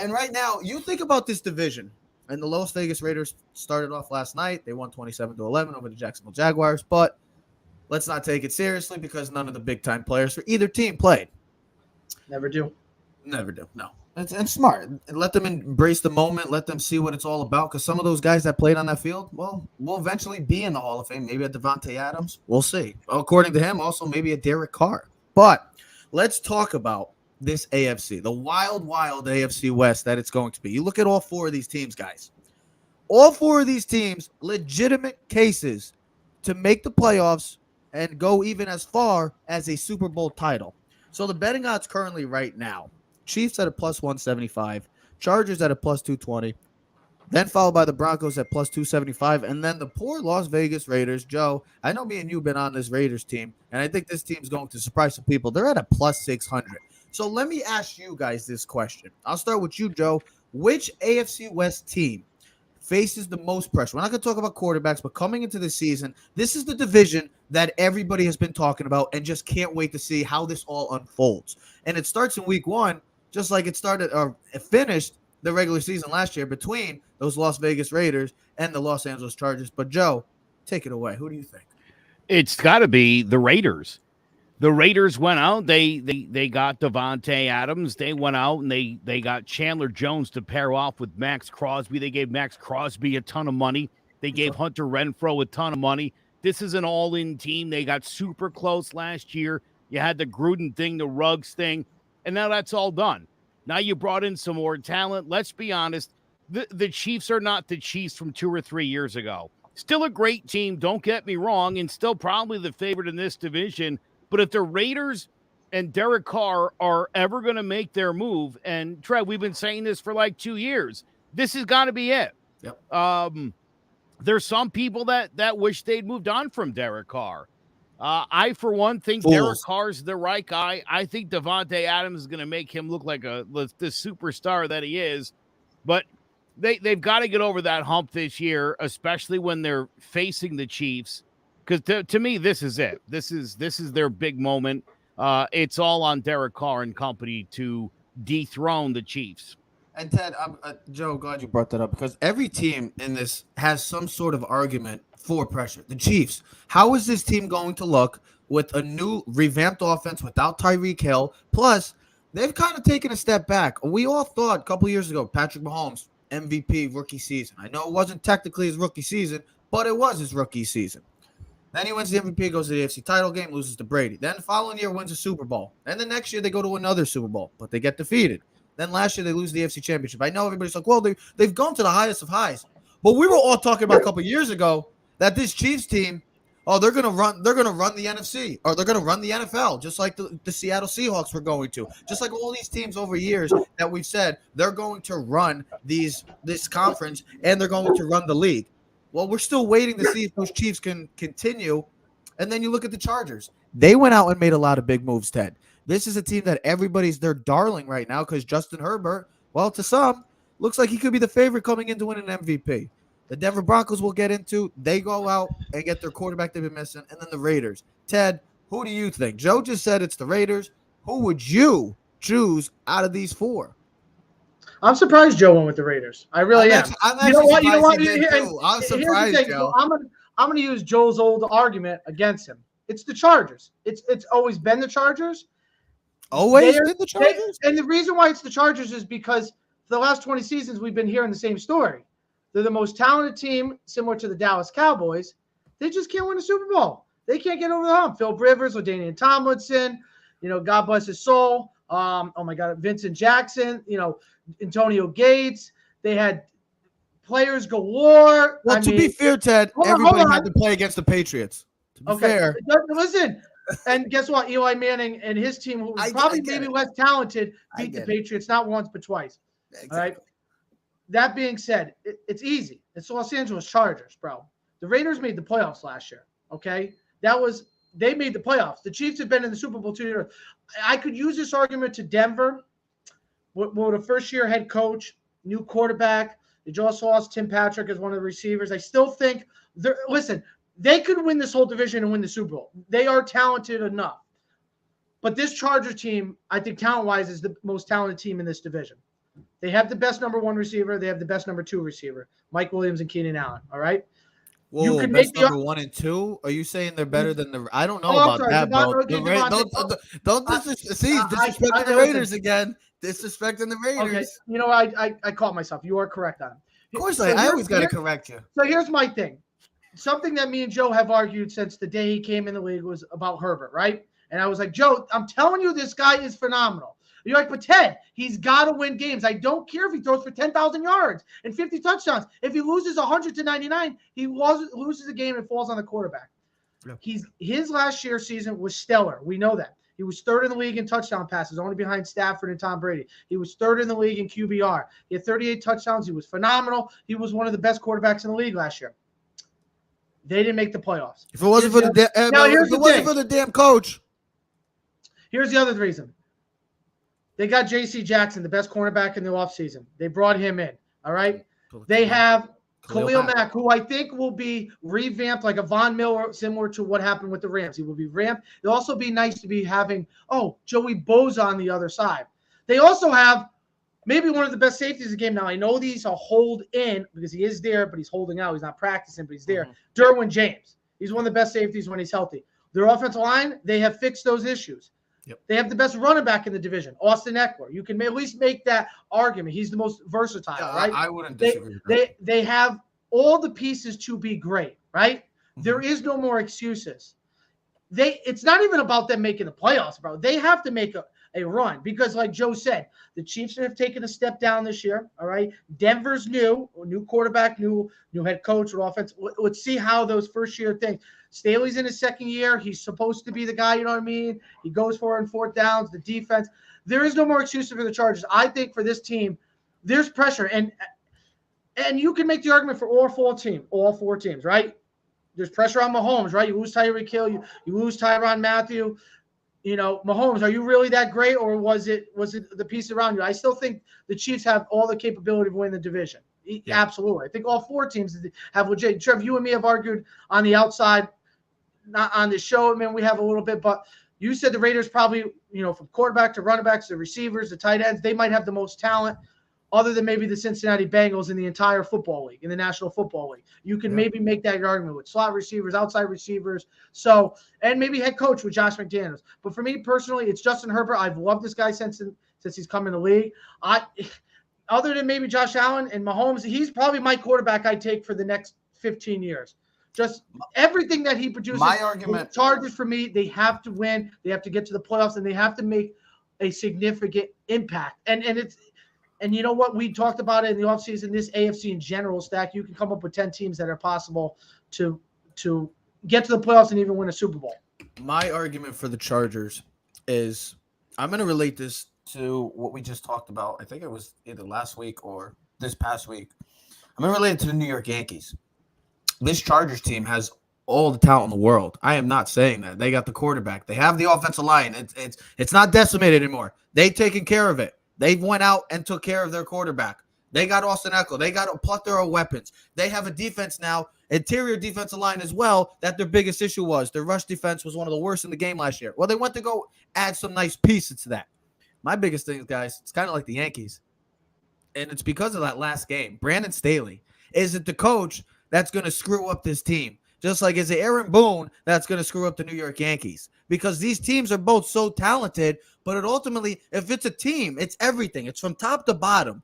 And right now, you think about this division. And the Las Vegas Raiders started off last night. They won 27-11 over the Jacksonville Jaguars. But let's not take it seriously because none of the big-time players for either team played. Never do. Never do. No. And smart. Let them embrace the moment. Let them see what it's all about. Because some of those guys that played on that field, well, will eventually be in the Hall of Fame. Maybe a Devontae Adams. We'll see. According to him, also maybe a Derek Carr. But let's talk about this AFC, the wild AFC West that it's going to be. You look at all four of these teams, guys. All four of these teams, legitimate cases to make the playoffs and go even as far as a Super Bowl title. So the betting odds currently right now, Chiefs at a plus 175, Chargers at a plus 220, then followed by the Broncos at plus 275, and then the poor Las Vegas Raiders. Joe, I know me and you have been on this Raiders team, and I think this team's going to surprise some people. They're at a plus 600. So let me ask you guys this question. I'll start with you, Joe. Which AFC West team faces the most pressure? We're not going to talk about quarterbacks, but coming into the season, this is the division that everybody has been talking about and just can't wait to see how this all unfolds. And it starts in week one, just like it started or it finished the regular season last year between those Las Vegas Raiders and the Los Angeles Chargers. But Joe, take it away. Who do you think? It's got to be the Raiders. The Raiders went out. They got Devontae Adams. They went out and they got Chandler Jones to pair off with Max Crosby. They gave Max Crosby a ton of money. They gave Hunter Renfrow a ton of money. This is an all-in team. They got super close last year. You had the Gruden thing, the Ruggs thing, and now that's all done. Now you brought in some more talent. Let's be honest. The Chiefs are not the Chiefs from 2 or 3 years ago. Still a great team, don't get me wrong, and still probably the favorite in this division. But if the Raiders and Derek Carr are ever going to make their move, and Trev, we've been saying this for like 2 years, this has got to be it. Yep. There's some people that wish they'd moved on from Derek Carr. I, for one, think Derek Carr's the right guy. I think Devontae Adams is going to make him look like the superstar that he is. But they've got to get over that hump this year, especially when they're facing the Chiefs. Because to me, this is it. This is their big moment. It's all on Derek Carr and company to dethrone the Chiefs. And Ted, Joe, glad you brought that up because every team in this has some sort of argument for pressure. The Chiefs, how is this team going to look with a new revamped offense without Tyreek Hill? Plus, they've kind of taken a step back. We all thought a couple years ago, Patrick Mahomes, MVP rookie season. I know it wasn't technically his rookie season, but it was his rookie season. Then he wins the MVP, goes to the AFC title game, loses to Brady. Then the following year wins a Super Bowl. And the next year they go to another Super Bowl, but they get defeated. Then last year they lose the AFC Championship. I know everybody's like, well, they've gone to the highest of highs. But we were all talking about a couple years ago that this Chiefs team, they're gonna run the NFC or they're gonna run the NFL, just like the Seattle Seahawks were going to. Just like all these teams over years that we've said they're going to run this conference and they're going to run the league. Well, we're still waiting to see if those Chiefs can continue. And then you look at the Chargers. They went out and made a lot of big moves, Ted. This is a team that everybody's their darling right now because Justin Herbert, well, to some, looks like he could be the favorite coming in to win an MVP. The Denver Broncos will get into. They go out and get their quarterback they've been missing. And then the Raiders. Ted, who do you think? Joe just said it's the Raiders. Who would you choose out of these four? I'm surprised Joe went with the Raiders. I really am. You know what? I'm surprised, Joe. I'm going to use Joe's old argument against him. It's the Chargers. It's always been the Chargers. Always been the Chargers? And the reason why it's the Chargers is because for the last 20 seasons, we've been hearing the same story. They're the most talented team, similar to the Dallas Cowboys. They just can't win a Super Bowl. They can't get over the hump. Phil Rivers, LaDainian Tomlinson, God bless his soul. Oh, my God, Vincent Jackson, Antonio Gates. They had players galore. Well, to be fair, Ted, everybody had to play against the Patriots. To be fair. Listen, and guess what? Eli Manning and his team, who was probably maybe less talented, beat the Patriots not once but twice. Exactly. All right. That being said, it's easy. It's the Los Angeles Chargers, bro. The Raiders made the playoffs last year. Okay, they made the playoffs. The Chiefs have been in the Super Bowl 2 years. I could use this argument to Denver. With a first-year head coach, new quarterback. They just lost Tim Patrick as one of the receivers. I still think they could win this whole division and win the Super Bowl. They are talented enough. But this Charger team, I think talent-wise, is the most talented team in this division. They have the best number 1 receiver. They have the best number 2 receiver, Mike Williams and Keenan Allen. All right. Whoa, You can best make the number 1 and 2. Are you saying they're better than the? I don't know I'm about sorry, that, bro. okay, Don't disrespecting the Raiders again. Disrespecting the Raiders. Okay, you know, I caught myself. You are correct on it. Of course, I always got to correct you. So here's my thing. Something that me and Joe have argued since the day he came in the league was about Herbert, right? And I was like, Joe, I'm telling you, this guy is phenomenal. You're like, but Ted, he's got to win games. I don't care if he throws for 10,000 yards and 50 touchdowns. If he loses 100 to 99, he loses a game and falls on the quarterback. Yeah. His last year season was stellar. We know that. He was 3rd in the league in touchdown passes, only behind Stafford and Tom Brady. He was 3rd in the league in QBR. He had 38 touchdowns. He was phenomenal. He was one of the best quarterbacks in the league last year. They didn't make the playoffs. If it wasn't for the damn coach. Here's the other reason. They got J.C. Jackson, the best cornerback in the offseason. They brought him in, all right? They have Khalil Mack, who I think will be revamped like a Von Miller, similar to what happened with the Rams. He will be ramped. It'll also be nice to be having, Joey Bosa on the other side. They also have maybe one of the best safeties in the game. Now, I know these are hold in because he is there, but he's holding out. He's not practicing, but he's there. Derwin James. He's one of the best safeties when he's healthy. Their offensive line, they have fixed those issues. Yep. They have the best running back in the division, Austin Eckler. You can at least make that argument. He's the most versatile, right? I wouldn't disagree with that. They have all the pieces to be great, right? Mm-hmm. There is no more excuses. It's not even about them making the playoffs, bro. They have to make a run because, like Joe said, the Chiefs have taken a step down this year, all right? Denver's new quarterback, new head coach with offense. Let's see how those first-year things. Staley's in his 2nd year. He's supposed to be the guy, you know what I mean? He goes for it in 4th downs, the defense. There is no more excuses for the Chargers. I think for this team, there's pressure. And you can make the argument for all 4 teams, right? There's pressure on Mahomes, right? You lose Tyreek Hill, you lose Tyrann Mathieu. You know, Mahomes, are you really that great, or was it the piece around you? I still think the Chiefs have all the capability of winning the division. Yeah. Absolutely. I think all 4 teams have legit. Trev, you and me have argued on the outside, not on the show. I mean, we have a little bit, but you said the Raiders probably, from quarterback to running backs to receivers to tight ends, they might have the most talent other than maybe the Cincinnati Bengals in the entire football league, in the National Football League. You can maybe make that argument with slot receivers, outside receivers. So, and maybe head coach with Josh McDaniels. But for me personally, it's Justin Herbert. I've loved this guy since he's come in the league. Other than maybe Josh Allen and Mahomes, he's probably my quarterback I take for the next 15 years. Just everything that he produces. My argument. Chargers, for me, they have to win. They have to get to the playoffs, and they have to make a significant impact. And you know what? We talked about it in the offseason, this AFC in general stack. You can come up with 10 teams that are possible to get to the playoffs and even win a Super Bowl. My argument for the Chargers is I'm going to relate this to what we just talked about. I think it was either last week or this past week. I'm going to relate it to the New York Yankees. This Chargers team has all the talent in the world. I am not saying that. They got the quarterback. They have the offensive line. It's not decimated anymore. They've taken care of it. They went out and took care of their quarterback. They got Austin Eckler. They got a plethora of weapons. They have a defense now, interior defensive line as well, that their biggest issue was. Their rush defense was one of the worst in the game last year. Well, they went to go add some nice pieces to that. My biggest thing, guys, it's kind of like the Yankees. And it's because of that last game. Brandon Staley. Is it the coach that's going to screw up this team? Just like is it Aaron Boone that's going to screw up the New York Yankees? Because these teams are both so talented, but ultimately, if it's a team, it's everything. It's from top to bottom.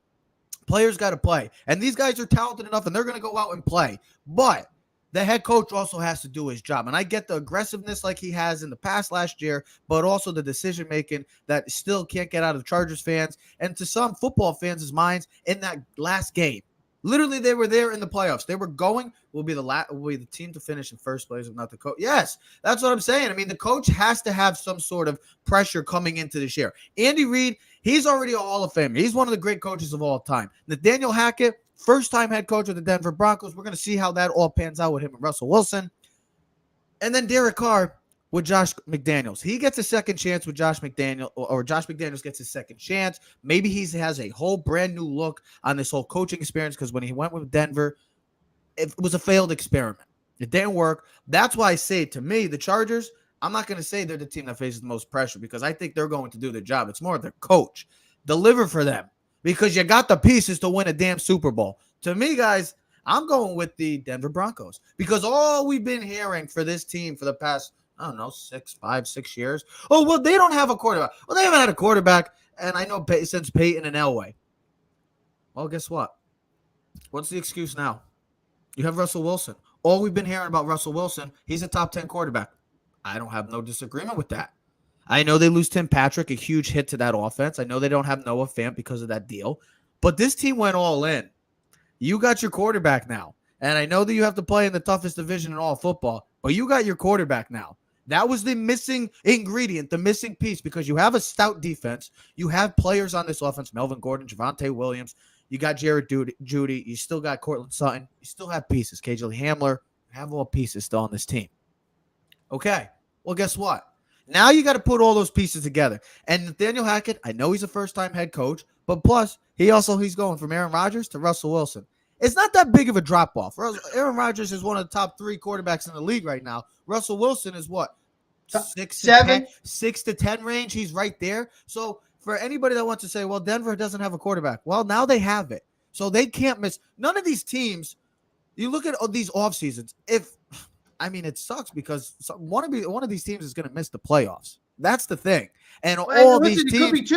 Players got to play. And these guys are talented enough, and they're going to go out and play. But the head coach also has to do his job. And I get the aggressiveness like he has in the past last year, but also the decision-making that still can't get out of the Chargers fans and to some football fans' minds in that last game. Literally, they were there in the playoffs. They were going, will be the team to finish in first place, if not the coach. Yes, that's what I'm saying. I mean, the coach has to have some sort of pressure coming into this year. Andy Reid, he's already a Hall of Famer. He's one of the great coaches of all time. Nathaniel Hackett, first-time head coach of the Denver Broncos. We're going to see how that all pans out with him and Russell Wilson. And then Derek Carr with Josh McDaniels. He gets a second chance with Josh McDaniels, or Josh McDaniels gets his second chance. Maybe he has a whole brand new look on this whole coaching experience because when he went with Denver, it was a failed experiment. It didn't work. That's why I say, to me, the Chargers, I'm not going to say they're the team that faces the most pressure because I think they're going to do their job. It's more of their coach. Deliver for them. because you got the pieces to win a damn Super Bowl. To me, guys, I'm going with the Denver Broncos because all we've been hearing for this team for the past, I don't know, 6 years. Oh, well, they don't have a quarterback. Well, they haven't had a quarterback, and I know since Peyton and Elway. Well, guess what? What's the excuse now? You have Russell Wilson. All we've been hearing about Russell Wilson, he's a top 10 quarterback. I don't have no disagreement with that. I know they lose Tim Patrick, a huge hit to that offense. I know they don't have Noah Fant because of that deal. But this team went all in. You got your quarterback now. And I know that you have to play in the toughest division in all football, but you got your quarterback now. That was the missing ingredient, the missing piece, because you have a stout defense. You have players on this offense, Melvin Gordon, Javonte Williams. You got Jared Judy. You still got Cortland Sutton. You still have pieces. KJ Hamler. You have all pieces still on this team. Okay. Well, guess what? Now you got to put all those pieces together. And Nathaniel Hackett, I know he's a first-time head coach, but plus he's going from Aaron Rodgers to Russell Wilson. It's not that big of a drop-off. Aaron Rodgers is one of the top 3 quarterbacks in the league right now. Russell Wilson is what? 6 to 10 range. He's right there. So for anybody that wants to say, well, Denver doesn't have a quarterback. Well, now they have it. So they can't miss. None of these teams, you look at these off seasons, it sucks because one of these teams is going to miss the playoffs. That's the thing. And these teams,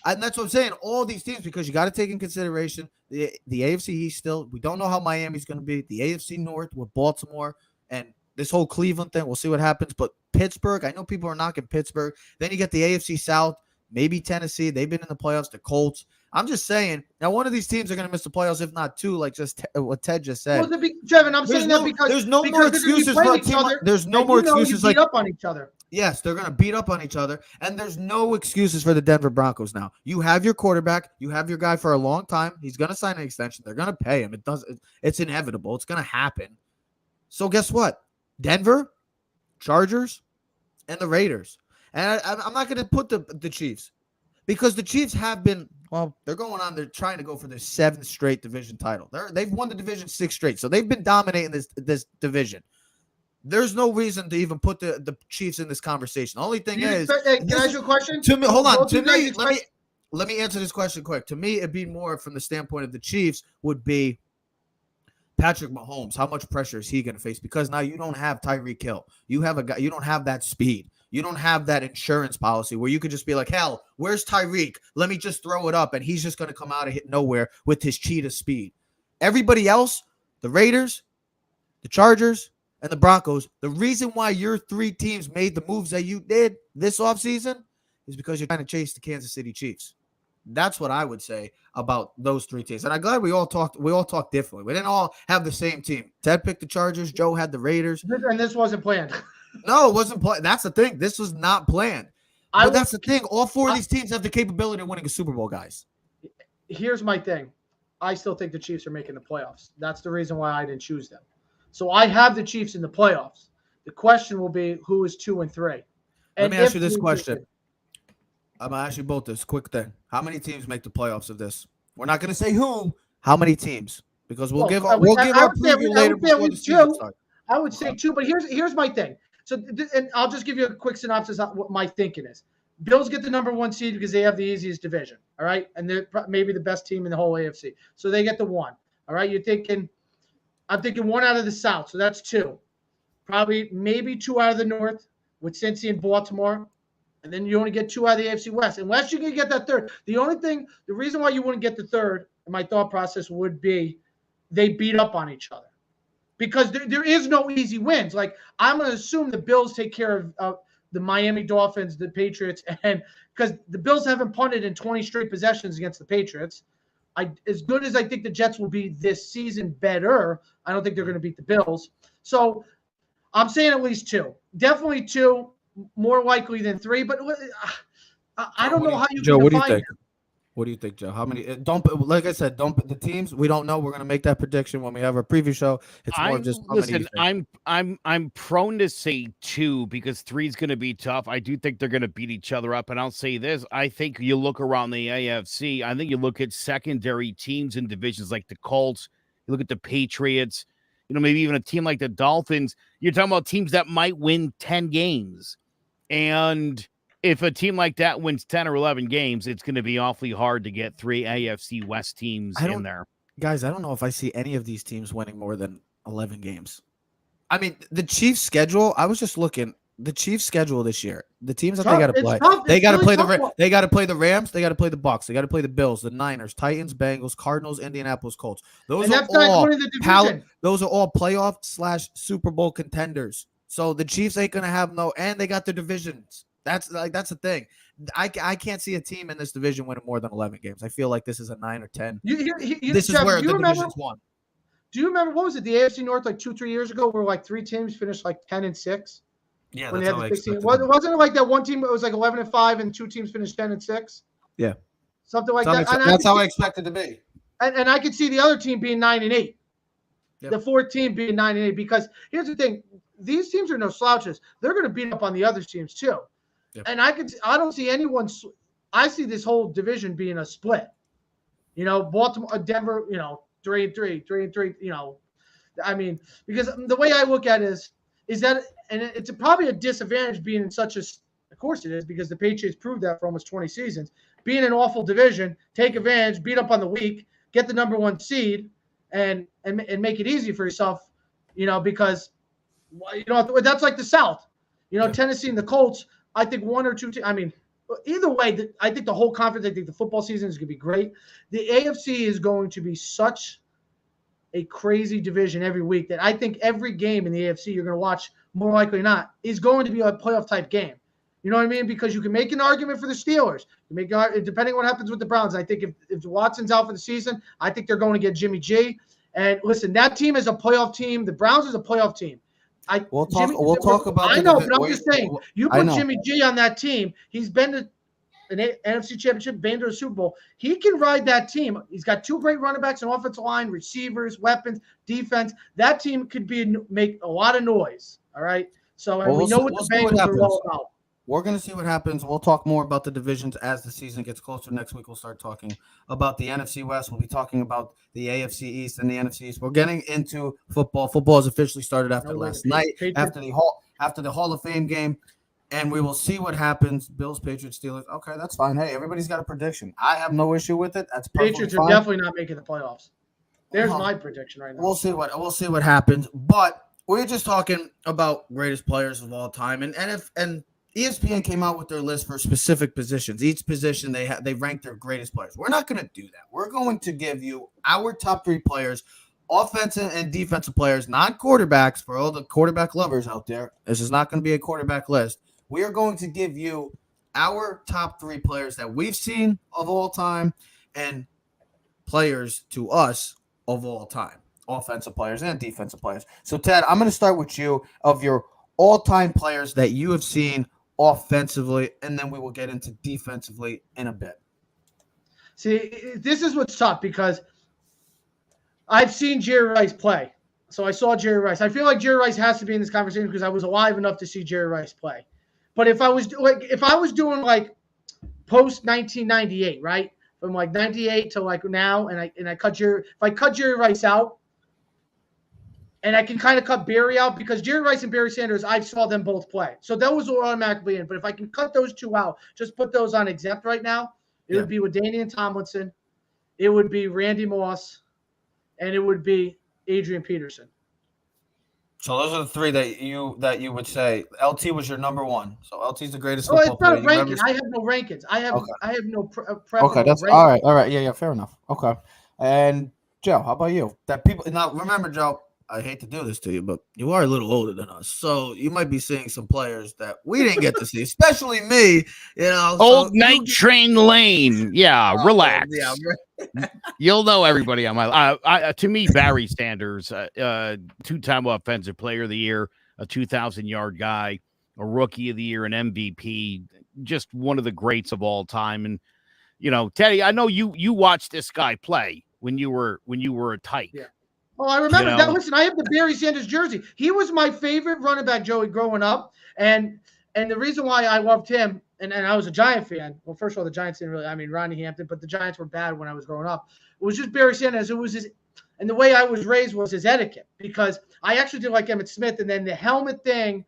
and that's what I'm saying, all these teams, because you got to take in consideration the AFC East still. We don't know how Miami's going to be. The AFC North with Baltimore and this whole Cleveland thing. We'll see what happens. But Pittsburgh, I know people are knocking Pittsburgh. Then you get the AFC South, maybe Tennessee. They've been in the playoffs. The Colts. I'm just saying, now one of these teams are going to miss the playoffs, if not 2, like just what Ted just said. Well, Trevin, I'm saying that because there's no more excuses for a team. There's no more excuses beat up on each other. Yes, they're going to beat up on each other, and there's no excuses for the Denver Broncos now. You have your quarterback. You have your guy for a long time. He's going to sign an extension. They're going to pay him. It's inevitable. It's going to happen. So guess what? Denver, Chargers, and the Raiders. And I'm not going to put the Chiefs because the Chiefs have been, well, they're going on. They're trying to go for their 7th straight division title. They've won the division 6 straight, so they've been dominating this division. There's no reason to even put the Chiefs in this conversation. The only thing is, can I ask you a question? To me, hold on. To me, let me answer this question quick. To me, it'd be more from the standpoint of the Chiefs would be Patrick Mahomes. How much pressure is he going to face? Because now you don't have Tyreek Hill. You have a guy. You don't have that speed. You don't have that insurance policy where you could just be like, hell, where's Tyreek? Let me just throw it up, and he's just going to come out of hit nowhere with his cheetah speed. Everybody else, the Raiders, the Chargers, and the Broncos, the reason why your 3 teams made the moves that you did this offseason is because you're trying to chase the Kansas City Chiefs. That's what I would say about those 3 teams. And I'm glad we all talked differently. We didn't all have the same team. Ted picked the Chargers. Joe had the Raiders. And this wasn't planned. No, it wasn't planned. That's the thing. This was not planned. But that's the thing. All 4 of these teams have the capability of winning a Super Bowl, guys. Here's my thing. I still think the Chiefs are making the playoffs. That's the reason why I didn't choose them. So I have the Chiefs in the playoffs. The question will be who is 2 and 3. Let me ask you this question. I'm going to ask you both this quick thing. How many teams make the playoffs of this? We're not going to say who. How many teams? Because we'll give our preview later before the season starts. I would say 2, but here's my thing. So, and I'll just give you a quick synopsis of what my thinking is. Bills get the number 1 seed because they have the easiest division, all right? And they're maybe the best team in the whole AFC. So they get the 1, all right? I'm thinking 1 out of the South, so that's 2. Probably maybe 2 out of the North with Cincy and Baltimore. And then you only get 2 out of the AFC West. Unless you can get that 3rd. The reason why you wouldn't get the 3rd, in my thought process would be they beat up on each other. Because there is no easy wins. Like, I'm going to assume the Bills take care of the Miami Dolphins, the Patriots, and because the Bills haven't punted in 20 straight possessions against the Patriots. As good as I think the Jets will be this season, better, I don't think they're going to beat the Bills. So I'm saying at least 2. Definitely 2, more likely than 3. But I don't know how you Joe, can what do you define think? it. What do you think, Joe? How many? Like I said, the teams. We don't know. We're gonna make that prediction when we have our preview show. It's more just. Listen, I'm prone to say 2 because 3 is gonna be tough. I do think they're gonna beat each other up, and I'll say this: I think you look around the AFC. I think you look at secondary teams in divisions like the Colts. You look at the Patriots. Maybe even a team like the Dolphins. You're talking about teams that might win 10 games, and if a team like that wins 10 or 11 games, it's going to be awfully hard to get 3 AFC West teams in there. Guys, I don't know if I see any of these teams winning more than 11 games. I mean, the Chiefs' schedule, I was just looking. The Chiefs' schedule this year, the teams that they got to play, they got to play they got to play the Rams, they got to play the Bucs, they got to play the Bills, the Niners, Titans, Bengals, Cardinals, Indianapolis Colts. Those are all playoff / Super Bowl contenders. So the Chiefs ain't gonna have and they got the divisions. That's the thing. I can't see a team in this division winning more than 11 games. I feel like this is a 9 or 10. This is where the division's won. Do you remember what was it? The AFC North like 2-3 years ago, where like 3 teams finished like 10-6. Yeah, when they had the 16. Wasn't it like that one team? It was like 11-5, and 2 teams finished 10-6. Yeah, something like that. That's how I expected to be. And I could see the other team being 9-8. Yep. The fourth team being 9-8. Because here's the thing: these teams are no slouches. They're going to beat up on the other teams too. Yep. And I don't see anyone. I see this whole division being a split. Baltimore, Denver. 3-3, 3-3. I mean, because the way I look at it is that, and it's probably a disadvantage being in such a, of course it is, because the Patriots proved that for almost 20 seasons. Being an awful division, take advantage, beat up on the weak, get the number 1 seed, and make it easy for yourself, because that's like the South. Tennessee and the Colts, I think 1 or 2 I mean, either way, I think the whole conference, I think the football season is going to be great. The AFC is going to be such a crazy division every week that I think every game in the AFC you're going to watch, more likely not, is going to be a playoff type game. You know what I mean? Because you can make an argument for the Steelers. You make depending on what happens with the Browns. I think if Watson's out for the season, I think they're going to get Jimmy G. And listen, that team is a playoff team. The Browns is a playoff team. We'll talk about. I know, but I'm just saying. You put Jimmy G on that team. He's been to an NFC Championship, been to a Super Bowl. He can ride that team. He's got 2 great running backs, an offensive line, receivers, weapons, defense. That team could make a lot of noise. All right. So we know what the Bengals are all about. We're going to see what happens. We'll talk more about the divisions as the season gets closer. Next week, we'll start talking about the NFC West. We'll be talking about the AFC East and the NFC East. We're getting into football. Football has officially started after last night, after the Hall of Fame game, and we will see what happens. Bills, Patriots, Steelers. Okay, that's fine. Hey, everybody's got a prediction. I have no issue with it. That's Patriots are definitely not making the playoffs. There's my prediction right now. We'll see what happens. But we're just talking about greatest players of all time, and ESPN came out with their list for specific positions. Each position they ranked their greatest players. We're not going to do that. We're going to give you our top 3 players, offensive and defensive players, not quarterbacks, for all the quarterback lovers out there. This is not going to be a quarterback list. We are going to give you our top 3 players that we've seen of all time and players to us of all time, offensive players and defensive players. So, Ted, I'm going to start with you of your all-time players that you have seen offensively, and then we will get into defensively in a bit. See, this is what's tough because I've seen Jerry Rice play. So I saw Jerry Rice. I feel like Jerry Rice has to be in this conversation because I was alive enough to see Jerry Rice play. But if I was doing like post 1998, right, from like 98 to like now, and I cut Jerry Rice out, and I can kind of cut Barry out because Jerry Rice and Barry Sanders, I saw them both play. So those will automatically in. But if I can cut those 2 out, just put those on exempt right now, it would be with Danian Tomlinson, it would be Randy Moss, and it would be Adrian Peterson. So those are the 3 that you would say. LT was your number 1. So LT's the greatest football player. It's not a ranking. I have no rankings. I have no preference. Okay, that's all right. All right. Yeah, fair enough. Okay. And Joe, how about you? That people now remember, Joe, I hate to do this to you, but you are a little older than us. So you might be seeing some players that we didn't get to see, especially me, Old Night Train Lane. Yeah, relax. Yeah, You'll know everybody on my to me, Barry Sanders, 2-time offensive player of the year, a 2,000-yard guy, a rookie of the year, an MVP, just one of the greats of all time. And Teddy, I know you watched this guy play when you were a tyke. Yeah. Oh, I remember that. Listen, I have the Barry Sanders jersey. He was my favorite running back, Joey, growing up. And the reason why I loved him, and I was a Giant fan. Well, first of all, the Giants didn't really, Ronnie Hampton, but the Giants were bad when I was growing up. It was just Barry Sanders. It was his, and the way I was raised was his etiquette, because I actually did like Emmitt Smith, and then the helmet thing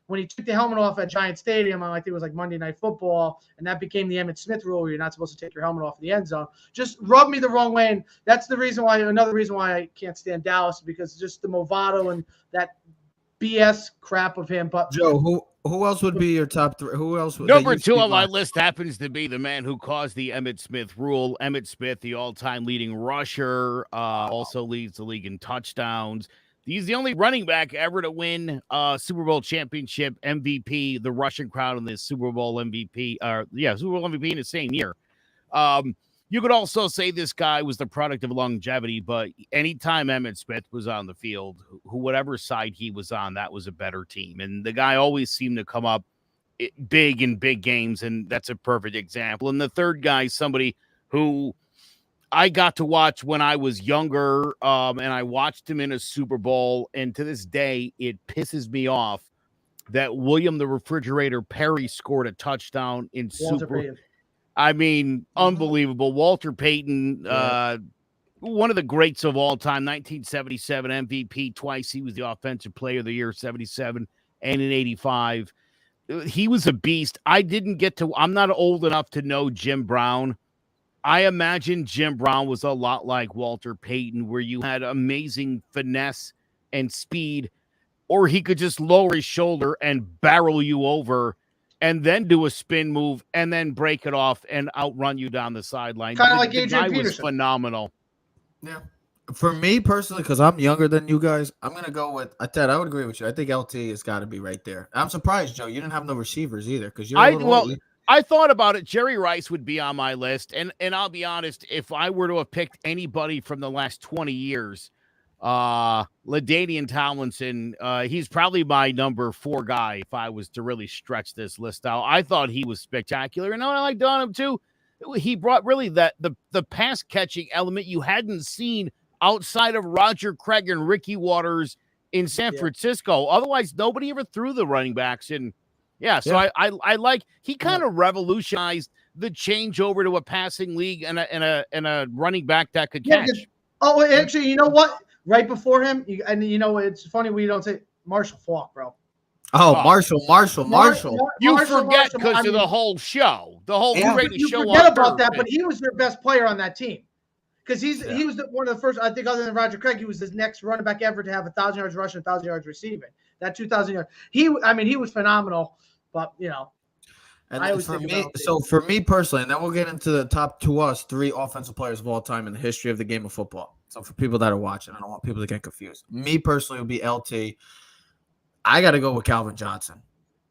when he took the helmet off at Giant Stadium, I think it was like Monday Night Football, and that became the Emmitt Smith rule where you're not supposed to take your helmet off in the end zone. Just rubbed me the wrong way, and that's another reason why I can't stand Dallas, because just the Movado and that BS crap of him. But Joe, who else would be your top three? Who else? Number 2 on my list happens to be the man who caused the Emmitt Smith rule. Emmitt Smith, the all-time leading rusher, also leads the league in touchdowns. He's the only running back ever to win Super Bowl championship MVP, the Russian crowd, and the Super Bowl MVP. Super Bowl MVP in the same year. You could also say this guy was the product of longevity, but anytime Emmitt Smith was on the field, whatever side he was on, that was a better team. And the guy always seemed to come up big in big games, and that's a perfect example. And the third guy is somebody who I got to watch when I was younger, and I watched him in a Super Bowl, and to this day, it pisses me off that William the Refrigerator Perry scored a touchdown in unbelievable. Walter Payton, one of the greats of all time, 1977 MVP twice. He was the Offensive Player of the Year, 77 and in 85. He was a beast. I'm not old enough to know Jim Brown. I imagine Jim Brown was a lot like Walter Payton, where you had amazing finesse and speed, or he could just lower his shoulder and barrel you over and then do a spin move and then break it off and outrun you down the sideline. Kind of like Adrian Peterson. Was phenomenal. Yeah. For me personally, because I'm younger than you guys, I'm going to go with Ted. I would agree with you. I think LT has got to be right there. I'm surprised, Joe, you didn't have no receivers either, because you're I thought about it. Jerry Rice would be on my list. And I'll be honest, if I were to have picked anybody from the last 20 years, LaDainian Tomlinson, he's probably my number 4 guy if I was to really stretch this list out. I thought he was spectacular. And I liked on him too. He brought really the pass catching element you hadn't seen outside of Roger Craig and Ricky Waters in San Francisco. Otherwise, nobody ever threw the running backs in. I like, he kind of revolutionized the change over to a passing league and a running back that could catch. Actually, you know what? Right before him, it's funny we don't say Marshall Faulk, bro. Marshall. You forget because of the whole show, the whole greatest show. You forget about that, but he was their best player on that team. Because he was one of the first, I think, other than Roger Craig, he was the next running back ever to have 1,000 yards rushing, 1,000 yards receiving. That 2,000 yards. He was phenomenal. But and for me personally, and then we'll get into the top 3 offensive players of all time in the history of the game of football. So for people that are watching, I don't want people to get confused. Me personally would be LT. I got to go with Calvin Johnson.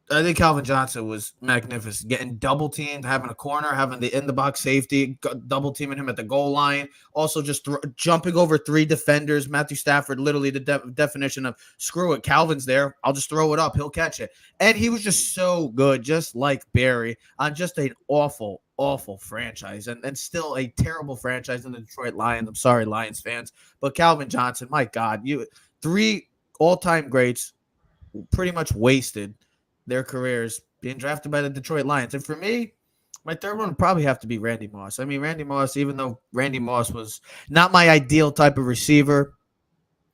I think Calvin Johnson was magnificent, getting double teamed, having a corner, having the in the box safety, double teaming him at the goal line. Also just jumping over 3 defenders. Matthew Stafford, literally the definition of screw it. Calvin's there. I'll just throw it up. He'll catch it. And he was just so good, just like Barry, on just an awful, awful franchise and still a terrible franchise in the Detroit Lions. I'm sorry, Lions fans, but Calvin Johnson, my God, 3 all-time greats pretty much wasted their careers being drafted by the Detroit Lions. And for me, my third one would probably have to be Randy Moss. I mean, Randy Moss, even though Randy Moss was not my ideal type of receiver,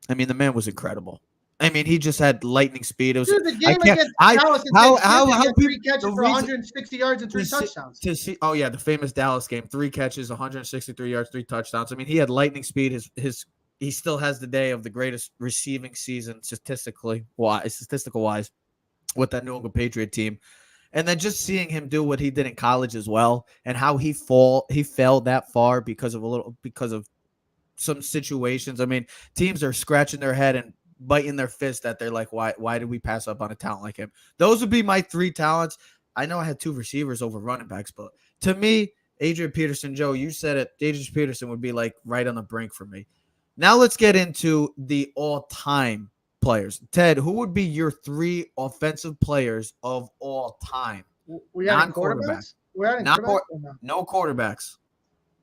I mean, the man was incredible. I mean, he just had lightning speed. It was, the game against Dallas, how 3 catches for 160 yards and 3 touchdowns. The famous Dallas game, 3 catches, 163 yards, 3 touchdowns. I mean, he had lightning speed. He still has the day of the greatest receiving season statistical wise. With that New England Patriot team. And then just seeing him do what he did in college as well, and how he fell that far because of some situations. I mean, teams are scratching their head and biting their fist that they're like, why did we pass up on a talent like him? Those would be my 3 talents. I know I had 2 receivers over running backs, but to me, Adrian Peterson, Joe, you said it, Adrian Peterson would be like right on the brink for me. Now let's get into the all-time players. Ted, who would be your 3 offensive players of all time? We had quarterbacks. No quarterbacks.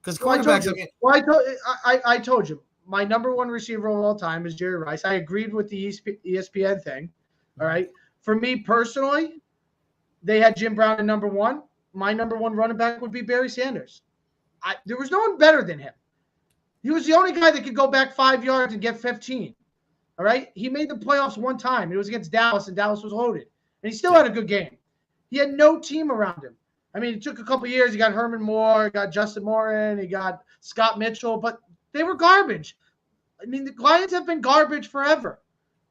Because quarterbacks. I told you, my number 1 receiver of all time is Jerry Rice. I agreed with the ESPN thing. All right. For me personally, they had Jim Brown at number 1. My number 1 running back would be Barry Sanders. There was no one better than him. He was the only guy that could go back 5 yards and get 15. All right. He made the playoffs 1 time. It was against Dallas, and Dallas was loaded. and he still had a good game. He had no team around him. I mean, it took a couple years. He got Herman Moore, he got Justin Morton, he got Scott Mitchell, but they were garbage. I mean, the Lions have been garbage forever.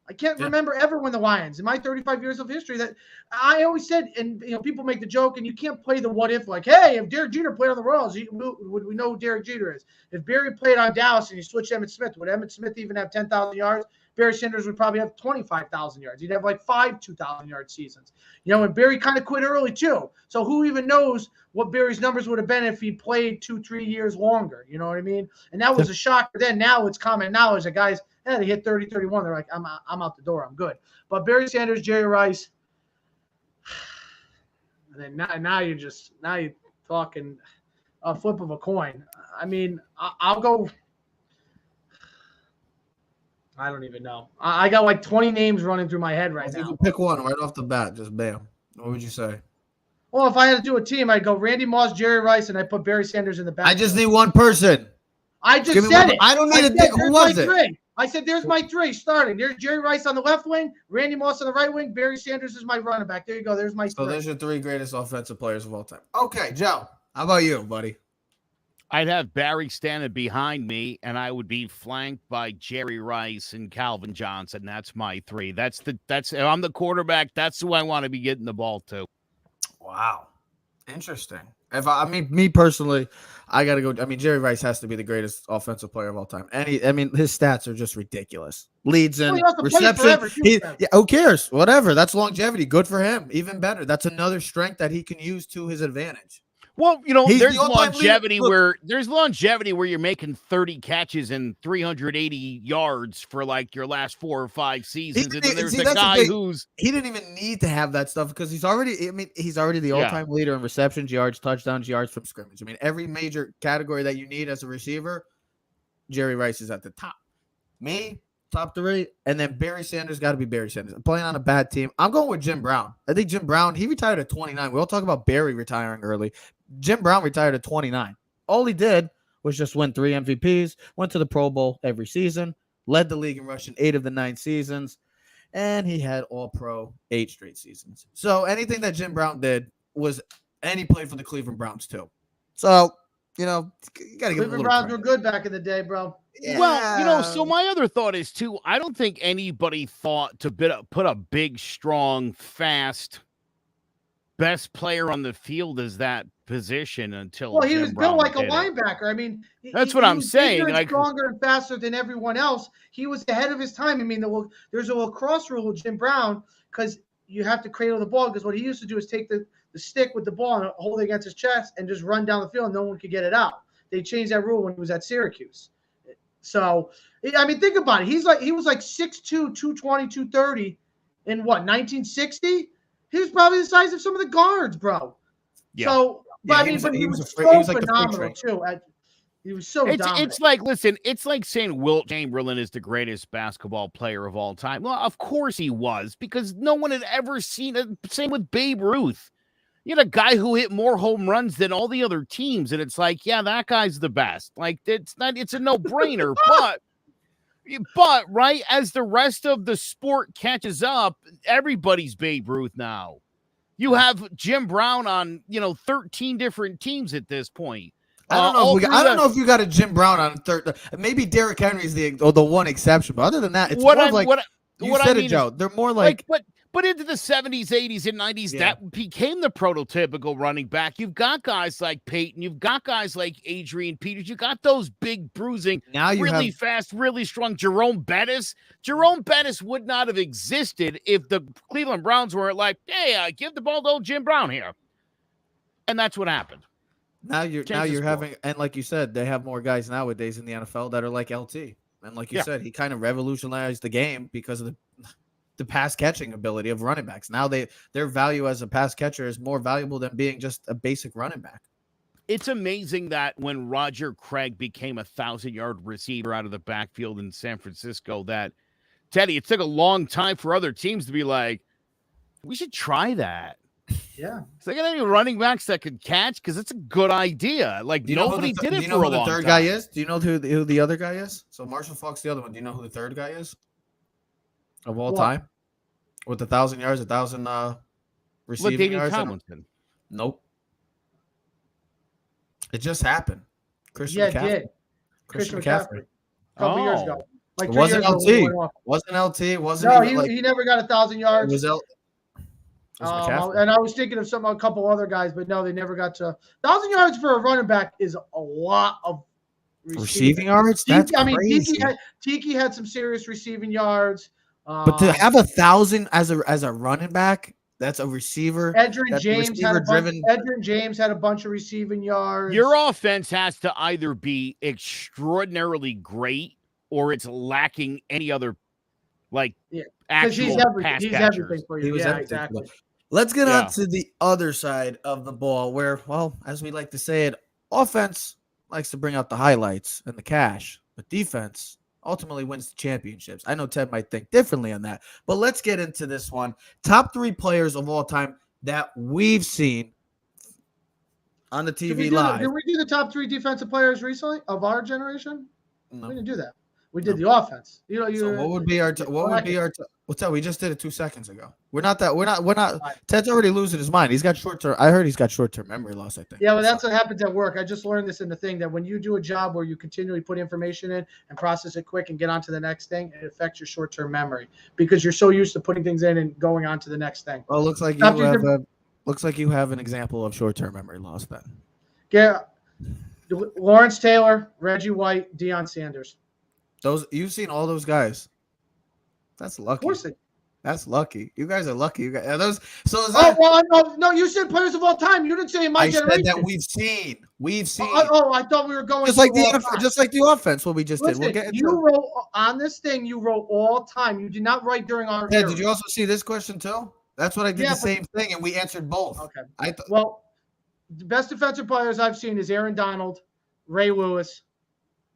I can't remember ever when the Lions, in my 35 years of history, that I always said, and people make the joke, and you can't play the what if, like, hey, if Derek Jeter played on the Royals, would we know who Derek Jeter is? If Barry played on Dallas and you switched Emmitt Smith, would Emmitt Smith even have 10,000 yards? Barry Sanders would probably have 25,000 yards. He'd have like 5 2,000-yard seasons. And Barry kind of quit early too. So who even knows what Barry's numbers would have been if he played 2-3 years longer? You know what I mean? And that was a shock. But then now it's common knowledge that guys, they hit 30, 31. They're like, I'm out the door. I'm good. But Barry Sanders, Jerry Rice, and then now you're talking a flip of a coin. I mean, I'll go. I don't even know. I got like 20 names running through my head right now. You pick one right off the bat, just bam. What would you say? Well, if I had to do a team, I'd go Randy Moss, Jerry Rice, and I put Barry Sanders in the back. I just need one person. I just said it. I don't need a dick. Who was it? I said there's my 3 starting. There's Jerry Rice on the left wing, Randy Moss on the right wing, Barry Sanders is my running back. There you go. There's my 3. So there's your 3 greatest offensive players of all time. Okay, Joe, how about you, buddy? I'd have Barry standing behind me, and I would be flanked by Jerry Rice and Calvin Johnson. That's my 3. That's if I'm the quarterback. That's who I want to be getting the ball to. Wow, interesting. Me personally, I gotta go. I mean, Jerry Rice has to be the greatest offensive player of all time. And his stats are just ridiculous. Leads in reception. Who cares? Whatever. That's longevity. Good for him. Even better. That's another strength that he can use to his advantage. Well, there's longevity where you're making 30 catches and 380 yards for like your last 4 or 5 seasons. And then there's a guy he didn't even need to have that stuff because he's already the all-time leader in receptions, yards, touchdowns, yards from scrimmage. I mean, every major category that you need as a receiver, Jerry Rice is at the top. Me, top 3, and then Barry Sanders got to be Barry Sanders. I'm playing on a bad team. I'm going with Jim Brown. I think Jim Brown, he retired at 29. We all talk about Barry retiring early. Jim Brown retired at 29. All he did was just win 3 MVPs, went to the Pro Bowl every season, led the league in rushing 8 of the 9 seasons, and he had All-Pro 8 straight seasons. So anything that Jim Brown did was, and he played for the Cleveland Browns too. So, you got to give him a little Cleveland Browns were good back in the day, bro. Yeah. Well, so my other thought is too, I don't think anybody thought to put a big, strong, fast, best player on the field as that position until he was Brown built like a linebacker. I mean, that's what I'm saying. Like stronger and faster than everyone else. He was ahead of his time. I mean, there's a lacrosse rule with Jim Brown because you have to cradle the ball because what he used to do is take the stick with the ball and hold it against his chest and just run down the field and no one could get it out. They changed that rule when he was at Syracuse. So, I mean, think about it. He was like 6'2", 220, 230 in what, 1960? He was probably the size of some of the guards, bro. Yeah. So, but he was phenomenal too. He was so dominant. It's like, listen, it's like saying Wilt Chamberlain is the greatest basketball player of all time. Well, of course he was, because no one had ever seen it. Same with Babe Ruth. You had a guy who hit more home runs than all the other teams, and it's like, yeah, that guy's the best. Like, it's a no-brainer, but right, as the rest of the sport catches up, everybody's Babe Ruth now. You have Jim Brown on, 13 different teams at this point. I don't know if you got a Jim Brown on third. Maybe Derrick Henry is the one exception, but other than that, it's Joe. They're more like but into the 70s, 80s, and 90s, that became the prototypical running back. You've got guys like Peyton. You've got guys like Adrian Peters. You got those big bruising, really fast, really strong Jerome Bettis. Jerome Bettis would not have existed if the Cleveland Browns weren't like, hey, give the ball to old Jim Brown here. And that's what happened. Now you're having, and like you said, they have more guys nowadays in the NFL that are like LT. And like you said, he kind of revolutionized the game because of the pass catching ability of running backs. Now their value as a pass catcher is more valuable than being just a basic running back. It's amazing that when Roger Craig became a 1,000-yard receiver out of the backfield in San Francisco, that Teddy, it took a long time for other teams to be like, we should try that. Yeah. So they got any running backs that could catch? Because it's a good idea. Like, nobody did it for a long time. Do you know who the third guy is? Do you know who the other guy is? So Marshall Faulk's the other one. Do you know who the third guy is? Of all time? with 1,000 yards, 1,000 receiving David yards. Tomlinson. Nope. It just happened. Christian McCaffrey. A couple years ago. Like 3 years ago. Wasn't LT. Wasn't he never got 1,000 yards. It was and I was thinking of a couple other guys, but no, they never got to 1,000 yards for a running back is a lot of receiving yards. That's crazy. Tiki had some serious receiving yards. But to have 1,000 as a running back, that's a receiver. Edgerrin James had a bunch of receiving yards. Your offense has to either be extraordinarily great or it's lacking any other actual pass he's catchers. Everything for you. Exactly. Let's get on to the other side of the ball where, well, as we like to say it, offense likes to bring out the highlights and the cash, but defense ultimately wins the championships. I know Ted might think differently on that, but let's get into this one. Top 3 players of all time that we've seen on the TV live. Did we do the top 3 defensive players recently of our generation? No. We didn't do that. We did the offense. So what would be our what's that? We just did it 2 seconds ago. We're not. Ted's already losing his mind. He's got short-term. I heard he's got short-term memory loss, I think. Yeah, well, that's what happens at work. I just learned this in the thing that when you do a job where you continually put information in and process it quick and get on to the next thing, it affects your short-term memory because you're so used to putting things in and going on to the next thing. Well, looks like you have an example of short-term memory loss then. Yeah, Lawrence Taylor, Reggie White, Deion Sanders. You've seen all those guys. That's lucky. Of course that's lucky. You guys are lucky. You guys are those. So is that? No. You said players of all time. You didn't say in my generation. I said that we've seen. I thought we were going just like the offense. What we just did. We'll get into you wrote on this thing. You wrote all time. You did not write during our. Yeah. Did you also see this question too? That's what I did. Same thing, and we answered both. Okay. The best defensive players I've seen is Aaron Donald, Ray Lewis,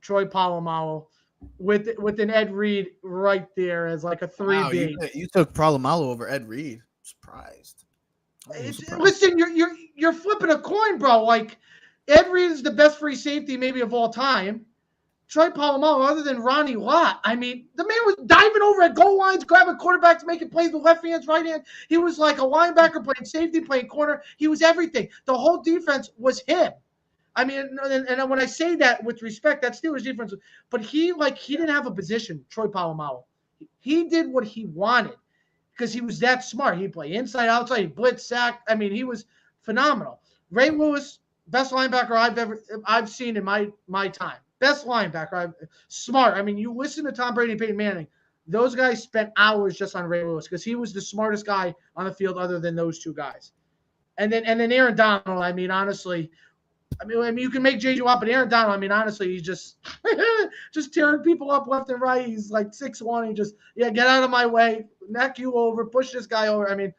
Troy Polamalu. With an Ed Reed right there as like a 3B. Wow, you took Polamalu over Ed Reed. Surprised. Listen, you're flipping a coin, bro. Like Ed Reed is the best free safety maybe of all time. Troy Polamalu, other than Ronnie Lott, I mean, the man was diving over at goal lines, grabbing quarterbacks, making plays with left hands, right hand. He was like a linebacker playing safety, playing corner. He was everything. The whole defense was him. I mean, and when I say that with respect, that's Steelers defense. But he didn't have a position, Troy Polamalu. He did what he wanted because he was that smart. He'd play inside, outside, he'd blitz, sack. I mean, he was phenomenal. Ray Lewis, best linebacker I've seen in my time. Best linebacker. Smart. I mean, you listen to Tom Brady and Peyton Manning. Those guys spent hours just on Ray Lewis because he was the smartest guy on the field other than those 2 guys. And then Aaron Donald, I mean, honestly – I mean, you can make J.J. Watt, but Aaron Donald, I mean, honestly, he's just tearing people up left and right. He's like 6'1". He just, get out of my way, neck you over, push this guy over. I mean,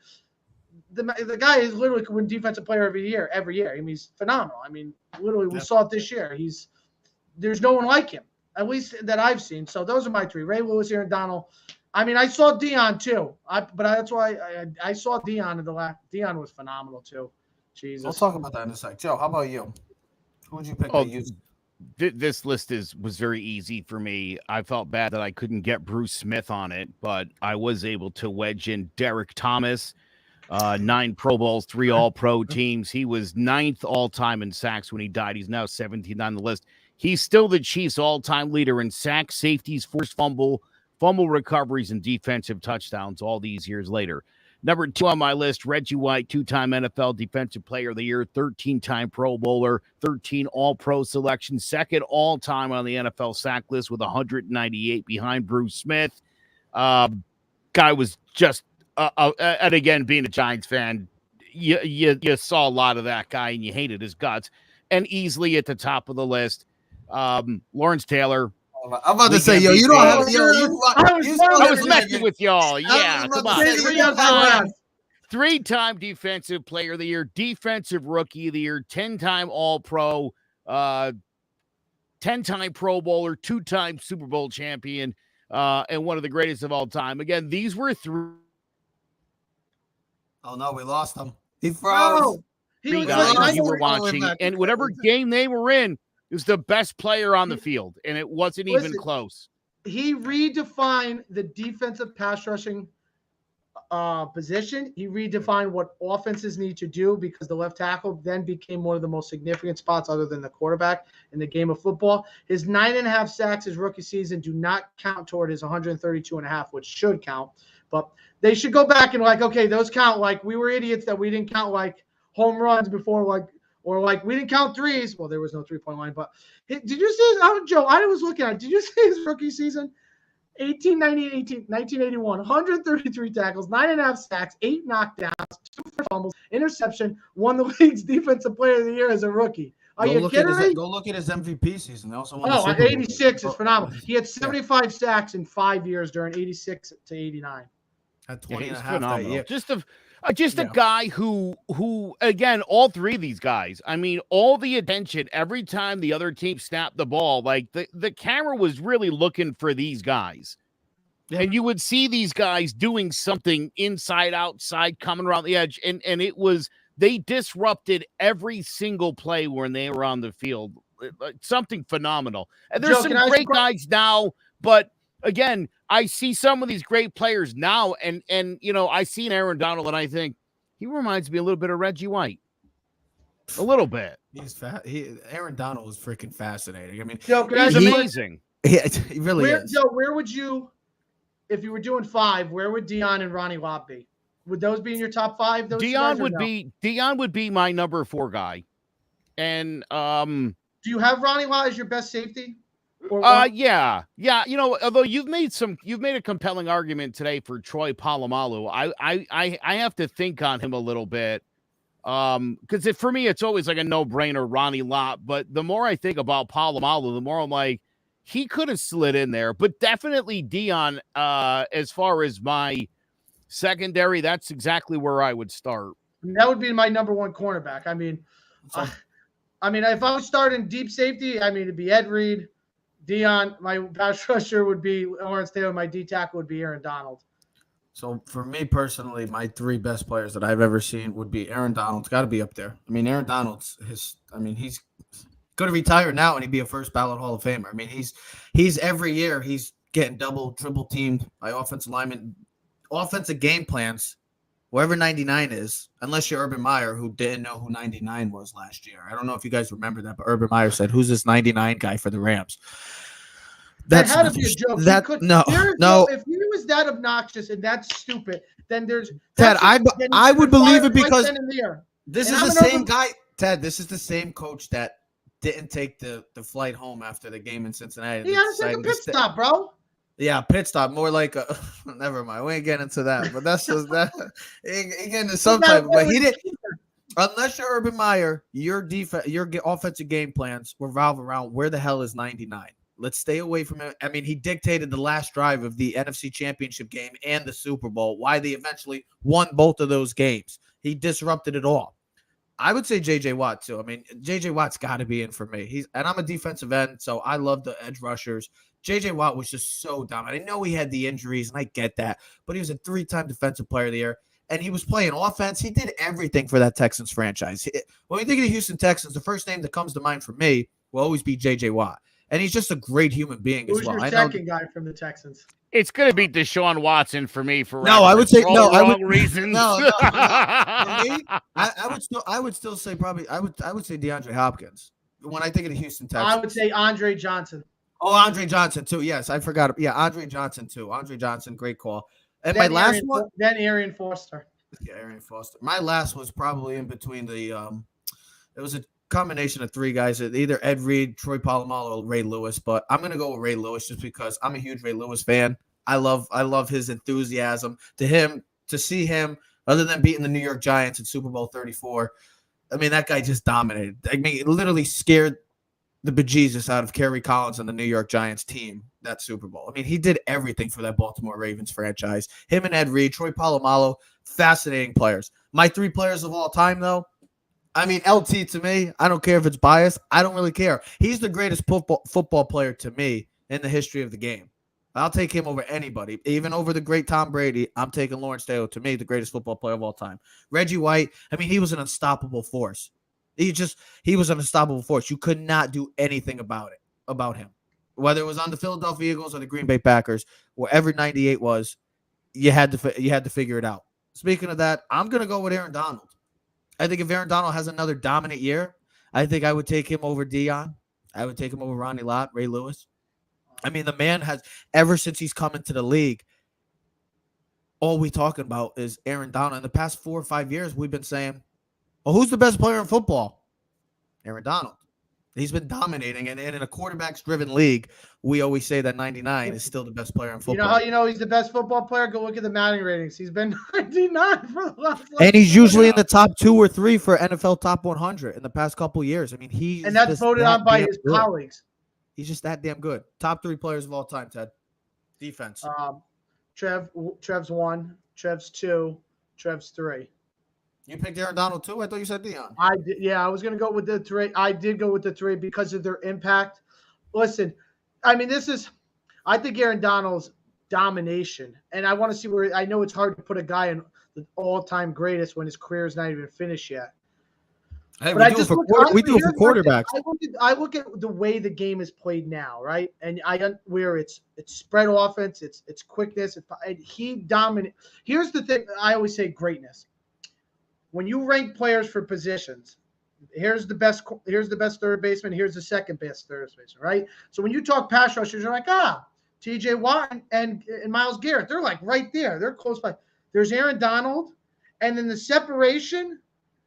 the guy is literally could win defensive player every year. I mean, he's phenomenal. I mean, literally, we saw it this year. There's no one like him, at least that I've seen. So those are my 3: Ray Lewis, Aaron Donald. I mean, I saw Deion too, but that's why I saw Deion in the last. Deion was phenomenal too. Jesus. We'll talk about that in a sec. Joe, how about you? Who would you pick? This list was very easy for me. I felt bad that I couldn't get Bruce Smith on it, but I was able to wedge in Derek Thomas, 9 Pro Bowls, 3 All-Pro teams. He was 9th all-time in sacks when he died. He's now 17th on the list. He's still the Chiefs' all-time leader in sacks, safeties, forced fumble recoveries, and defensive touchdowns all these years later. Number 2 on my list, Reggie White, 2-time NFL Defensive Player of the Year, 13-time Pro Bowler, 13 All-Pro selections, 2nd all-time on the NFL sack list with 198 behind Bruce Smith. Guy was just, and again, being a Giants fan, you saw a lot of that guy and you hated his guts. And easily at the top of the list, Lawrence Taylor. I'm about to say, you don't have. I was messing with y'all. Yeah, come on. 3-time Defensive Player of the Year, Defensive Rookie of the Year, 10-time All-Pro, 10-time Pro Bowler, 2-time Super Bowl champion, and one of the greatest of all time. Again, these were 3. Oh no, we lost him. He froze. You were watching, and whatever game they were in. He was the best player on the field, and it wasn't even close. He redefined the defensive pass rushing position. He redefined what offenses need to do because the left tackle then became one of the most significant spots other than the quarterback in the game of football. His 9.5 sacks his rookie season do not count toward his 132.5, which should count. But they should go back and okay, those count. Like, we were idiots that we didn't count like home runs before, or we didn't count threes. Well, there was no 3-point line, but did you see, Joe, I was looking at it. Did you see his rookie season? 1981, 133 tackles, 9.5 sacks, 8 knockdowns, 2 fumbles, interception, won the league's defensive player of the year as a rookie. Are you kidding me? Go look at his MVP season. They also won the Super Bowl. 86 is phenomenal. He had 75 sacks in 5 years during 86 to 89. At 20 and a half that year. Just a guy who again, all three of these guys, I mean, all the attention every time the other team snapped the ball, like the camera was really looking for these guys. Yeah. And you would see these guys doing something inside, outside, coming around the edge. And they disrupted every single play when they were on the field. Something phenomenal. And there's some great guys now, but again, I see some of these great players now, and I see Aaron Donald, and I think he reminds me a little bit of Reggie White. A little bit. He's Aaron Donald is freaking fascinating. I mean, he's amazing. He really is. Joe, where would you, if you were doing 5, where would Deion and Ronnie Lott be? Would those be in your top 5? Deion would be my number 4 guy. And do you have Ronnie Lott as your best safety? Yeah. Although you've made a compelling argument today for Troy Polamalu. I have to think on him a little bit. Because for me, it's always like a no-brainer, Ronnie Lott. But the more I think about Polamalu, the more I'm like, he could have slid in there. But definitely Deion, as far as my secondary, that's exactly where I would start. That would be my number 1 cornerback. I mean, if I was starting deep safety, it'd be Ed Reed. Deion, my pass rusher would be Lawrence Taylor. My D tackle would be Aaron Donald. So for me personally, my 3 best players that I've ever seen would be Aaron Donald's got to be up there. I mean, Aaron Donald's he's going to retire now and he'd be a first ballot Hall of Famer. I mean, he's every year he's getting double, triple teamed by offensive linemen, offensive game plans. Whoever 99 is, unless you're Urban Meyer, who didn't know who 99 was last year. I don't know if you guys remember that, but Urban Meyer said, "Who's this 99 guy for the Rams?" That had to be a joke. No. If he was that obnoxious and that's stupid, then there's Ted. I would believe it because this is the same guy. Ted, this is the same coach that didn't take the flight home after the game in Cincinnati. He had to take a pit stop, bro. Yeah, pit stop, more like a. Never mind, we ain't getting into that. But that's just that. He get into some type. But he didn't. Unless you're Urban Meyer, your offensive game plans revolve around where the hell is 99. Let's stay away from him. I mean, he dictated the last drive of the NFC Championship game and the Super Bowl. Why they eventually won both of those games. He disrupted it all. I would say J.J. Watt too. I mean, J.J. Watt's got to be in for me. And I'm a defensive end, so I love the edge rushers. J.J. Watt was just so dominant. I know he had the injuries, and I get that, but he was a 3-time Defensive Player of the Year, and he was playing offense. He did everything for that Texans franchise. When we think of the Houston Texans, the first name that comes to mind for me will always be J.J. Watt, and he's just a great human being as well. Who's your second guy from the Texans? It's going to be Deshaun Watson for me. I would say no. I would reasons. No. For me, I would still say probably I would say DeAndre Hopkins. When I think of the Houston Texans, I would say Andre Johnson. Oh, Andre Johnson too. Yes, I forgot. Yeah, Andre Johnson too. Andre Johnson, great call. And then my last one, then Arian Foster. Yeah, Arian Foster. My last was probably in between the. It was a combination of 3 guys, either Ed Reed, Troy Polamalu, or Ray Lewis. But I'm gonna go with Ray Lewis just because I'm a huge Ray Lewis fan. I love his enthusiasm. To see him, other than beating the New York Giants in Super Bowl 34. I mean, that guy just dominated. I mean, it literally scared the bejesus out of Kerry Collins and the New York Giants team that Super Bowl. I mean, he did everything for that Baltimore Ravens franchise. Him and Ed Reed, Troy Polamalu, fascinating players. My 3 players of all time, though, I mean, LT to me, I don't care if it's biased. I don't really care. He's the greatest football player to me in the history of the game. I'll take him over anybody, even over the great Tom Brady. I'm taking Lawrence Taylor, to me, the greatest football player of all time. Reggie White, I mean, he was an unstoppable force. He was an unstoppable force. You could not do anything about him. Whether it was on the Philadelphia Eagles or the Green Bay Packers, wherever 98 was, you had to figure it out. Speaking of that, I'm gonna go with Aaron Donald. I think if Aaron Donald has another dominant year, I think I would take him over Dion. I would take him over Ronnie Lott, Ray Lewis. I mean, the man has, ever since he's come into the league, all we talking about is Aaron Donald. In the past 4 or 5 years, we've been saying, well, who's the best player in football? Aaron Donald. He's been dominating, and in a quarterbacks-driven league, we always say that 99 is still the best player in football. You know how you know he's the best football player? Go look at the Madden ratings. He's been 99 for the last. And he's usually in the top 2 or 3 for NFL top 100 in the past couple of years. I mean, and that's voted on by his colleagues. He's just that damn good. Top 3 players of all time, Ted. Defense. Trev's 1, Trev's 2, Trev's 3. You picked Aaron Donald too? I thought you said Dion. I did, yeah, I was going to go with the 3. I did go with the 3 because of their impact. Listen, I mean, I think Aaron Donald's domination, and I want to see where, I know it's hard to put a guy in the all-time greatest when his career is not even finished yet. Hey, we do it for quarterbacks. I look at the way the game is played now, right? And where it's spread offense, it's quickness. He dominate. Here's the thing. I always say greatness. When you rank players for positions, here's the best third baseman, here's the second best third baseman, right? So when you talk pass rushers, you're like, TJ Watt and Myles Garrett, they're like right there. They're close by. There's Aaron Donald, and then the separation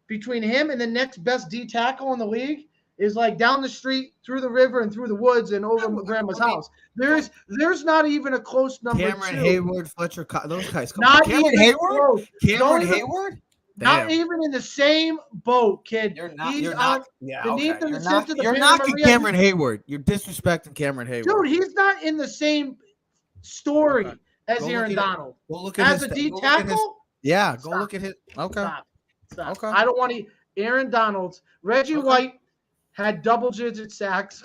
between him and the next best D tackle in the league is like down the street, through the river, and through the woods, and over grandma's house. There's not even a close number. Cameron Hayward, Fletcher, those guys. Cameron Hayward. Cameron Hayward. Not even in the same boat, kid. You're not. You're knocking Cameron Hayward. You're disrespecting Cameron Hayward. Dude, he's not in the same story as Aaron Donald. Go look at as a D tackle? Yeah, go look at his. Okay. Stop. Okay. I don't want to. Aaron Donald's. Reggie White had double-digit sacks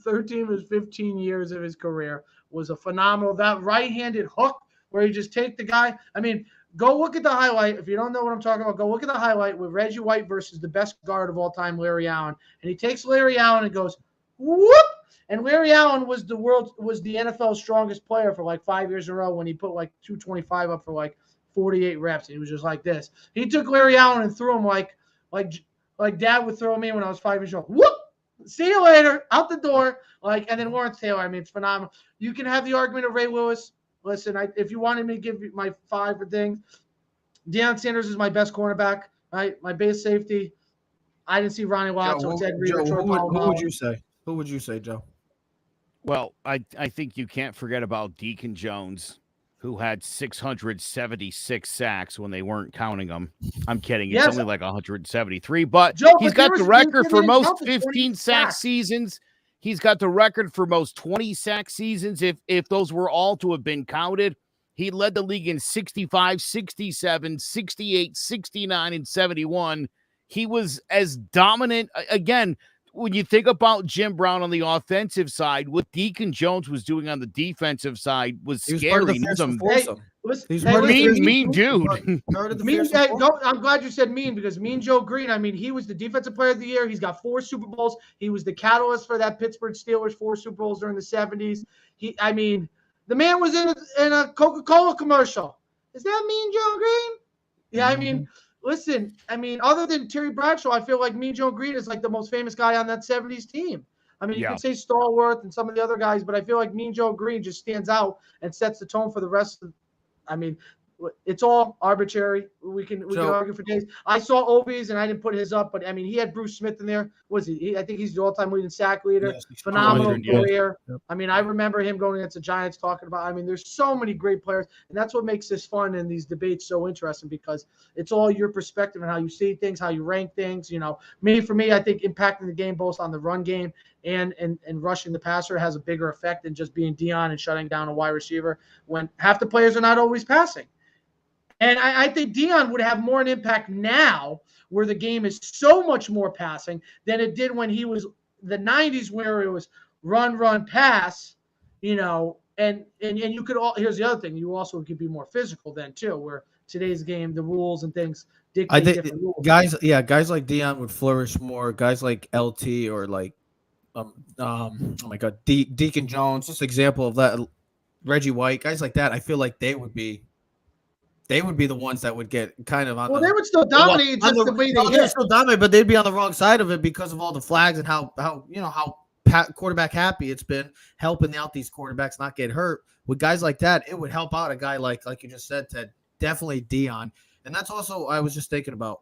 13 of his 15 years of his career. Was a phenomenal. That right-handed hook where you just take the guy. I mean, go look at the highlight. If you don't know what I'm talking about, go look at the highlight with Reggie White versus the best guard of all time, Larry Allen. And he takes Larry Allen and goes, whoop! And Larry Allen was the NFL's strongest player for like 5 years in a row when he put like 225 up for like 48 reps. And he was just like this. He took Larry Allen and threw him like Dad would throw me when I was 5 years old. Whoop! See you later. Out the door. And then Lawrence Taylor. I mean, it's phenomenal. You can have the argument of Ray Lewis. Listen, if you wanted me to give you my 5 things, Deion Sanders is my best cornerback, right? My base safety. I didn't see Ronnie Lott. Who would you say? Who would you say, Joe? Well, I think you can't forget about Deacon Jones, who had 676 sacks when they weren't counting them. I'm kidding. It's only like 173, but Joe, he's got the record for most 15 sack seasons. He's got the record for most 20 sack seasons. If those were all to have been counted, he led the league in 65, 67, 68, 69, and 71. He was as dominant. Again, when you think about Jim Brown on the offensive side, what Deacon Jones was doing on the defensive side was scary. He's mean dude. I'm glad you said mean, because Mean Joe Green, I mean, he was the defensive player of the year. He's got 4 Super Bowls. He was the catalyst for that Pittsburgh Steelers 4 Super Bowls during the 70s. The man was in a Coca-Cola commercial. Is that Mean Joe Green? Yeah, I mean, listen, other than Terry Bradshaw, I feel like Mean Joe Green is like the most famous guy on that 70s team. I mean, you can say Stallworth and some of the other guys, but I feel like Mean Joe Green just stands out and sets the tone for the rest of. I mean, it's all arbitrary. We can argue for days. I saw Obi's and I didn't put his up, but I mean, he had Bruce Smith in there. I think he's the all-time leading sack leader. Yes, phenomenal career. Yeah. I mean, I remember him going against the Giants talking about. I mean, there's so many great players, and that's what makes this fun and these debates so interesting, because it's all your perspective and how you see things, how you rank things. For me, I think impacting the game both on the run game and rushing the passer has a bigger effect than just being Deion and shutting down a wide receiver when half the players are not always passing. And I think Deion would have more an impact now, where the game is so much more passing, than it did when he was the 90s, where it was run, pass, and you could all, here's the other thing, you also could be more physical then too, where today's game, the rules and things dictate different rules. Guys like Deion would flourish more. Guys like LT or like, oh my God, Deacon Jones, just example of that, Reggie White, guys like that, I feel like they would be they would be the ones that would get kind of on. Well, they would still dominate just the way they hit. Still dominate, but they'd be on the wrong side of it because of all the flags and how quarterback happy it's been helping out these quarterbacks not get hurt. With guys like that, it would help out a guy like you just said, Ted. Definitely Dion, and that's also I was just thinking about.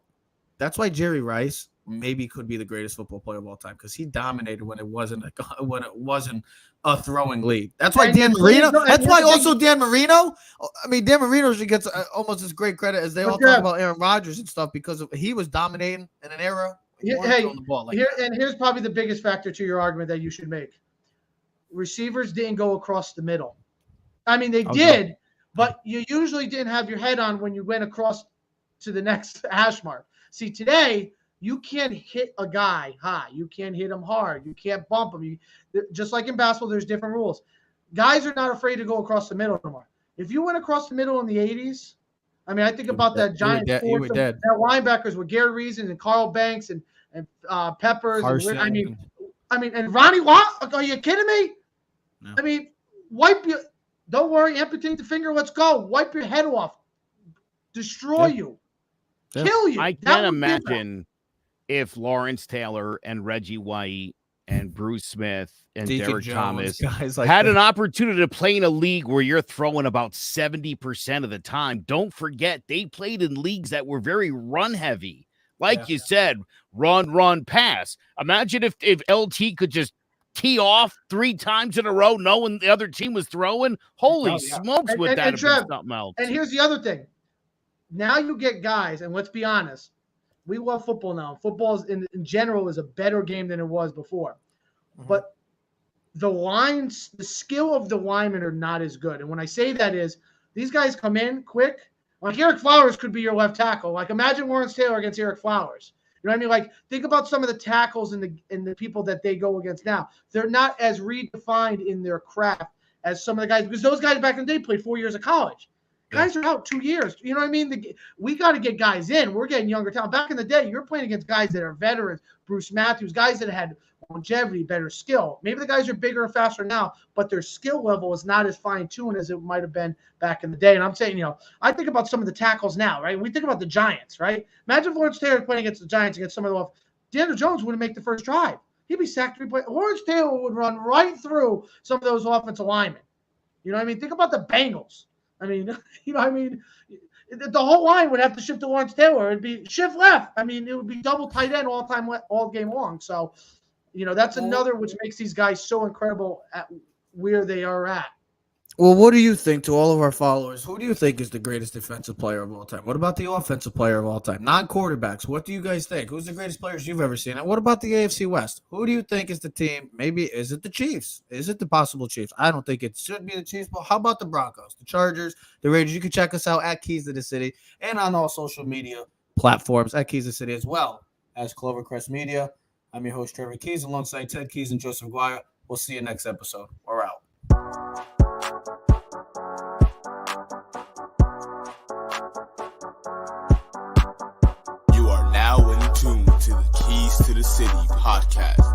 That's why Jerry Rice maybe could be the greatest football player of all time because he dominated when it wasn't a throwing lead. That's why Dan Marino. That's why also Dan Marino. I mean, Dan Marino should get almost as great credit as they all talk about Aaron Rodgers and stuff because he was dominating in an era. Here's probably the biggest factor to your argument that you should make. Receivers didn't go across the middle. I mean, they did, but you usually didn't have your head on when you went across to the next hash mark. See, today, you can't hit a guy high. You can't hit him hard. You can't bump him. Just like in basketball, there's different rules. Guys are not afraid to go across the middle anymore. If you went across the middle in the 80s, I mean, I think about that giant that linebackers with Gary Reason and Carl Banks and Peppers. And, I mean, and Ronnie Watt. Are you kidding me? No. I mean, don't worry, amputate the finger. Let's go. Wipe your head off. Destroy you. Kill you. I can't imagine if Lawrence Taylor and Reggie White and Bruce Smith and Derek Thomas had an opportunity to play in a league where you're throwing about 70% of the time. Don't forget, they played in leagues that were very run heavy. Like you said, run, pass. Imagine if LT could just tee off 3 times in a row knowing the other team was throwing. Holy smokes, would that have been something else. And here's the other thing. Now you get guys, and let's be honest, we love football now. Football in general is a better game than it was before. Mm-hmm. But the skill of the linemen are not as good. And when I say that is, these guys come in quick. Like Eric Flowers could be your left tackle. Like imagine Lawrence Taylor against Eric Flowers. You know what I mean? Like think about some of the tackles and the people that they go against now. They're not as redefined in their craft as some of the guys, because those guys back in the day played 4 years of college. Guys are out 2 years. You know what I mean? We got to get guys in. We're getting younger talent. Back in the day, you're playing against guys that are veterans, Bruce Matthews, guys that had longevity, better skill. Maybe the guys are bigger and faster now, but their skill level is not as fine-tuned as it might have been back in the day. And I'm saying, I think about some of the tackles now, right? We think about the Giants, right? Imagine if Lawrence Taylor playing against the Giants against some of the Daniel Jones wouldn't make the first drive. He'd be sacked 3 plays. Lawrence Taylor would run right through some of those offensive linemen. You know what I mean? Think about the Bengals. I mean, the whole line would have to shift to Lawrence Taylor. It'd be shift left. I mean, it would be double tight end all game long. So, that's another which makes these guys so incredible at where they are at. Well, what do you think, to all of our followers, who do you think is the greatest defensive player of all time? What about the offensive player of all time? Non-quarterbacks, what do you guys think? Who's the greatest players you've ever seen? And what about the AFC West? Who do you think is the team? Maybe, is it the Chiefs? Is it the possible Chiefs? I don't think it should be the Chiefs, but how about the Broncos, the Chargers, the Raiders? You can check us out at Keys to the City and on all social media platforms at Keys to the City, as well as Clovercrest Media. I'm your host, Trevor Keys, alongside Ted Keys and Joseph Guaya. We'll see you next episode. We're out. You are now in tune to the Keys to the City podcast.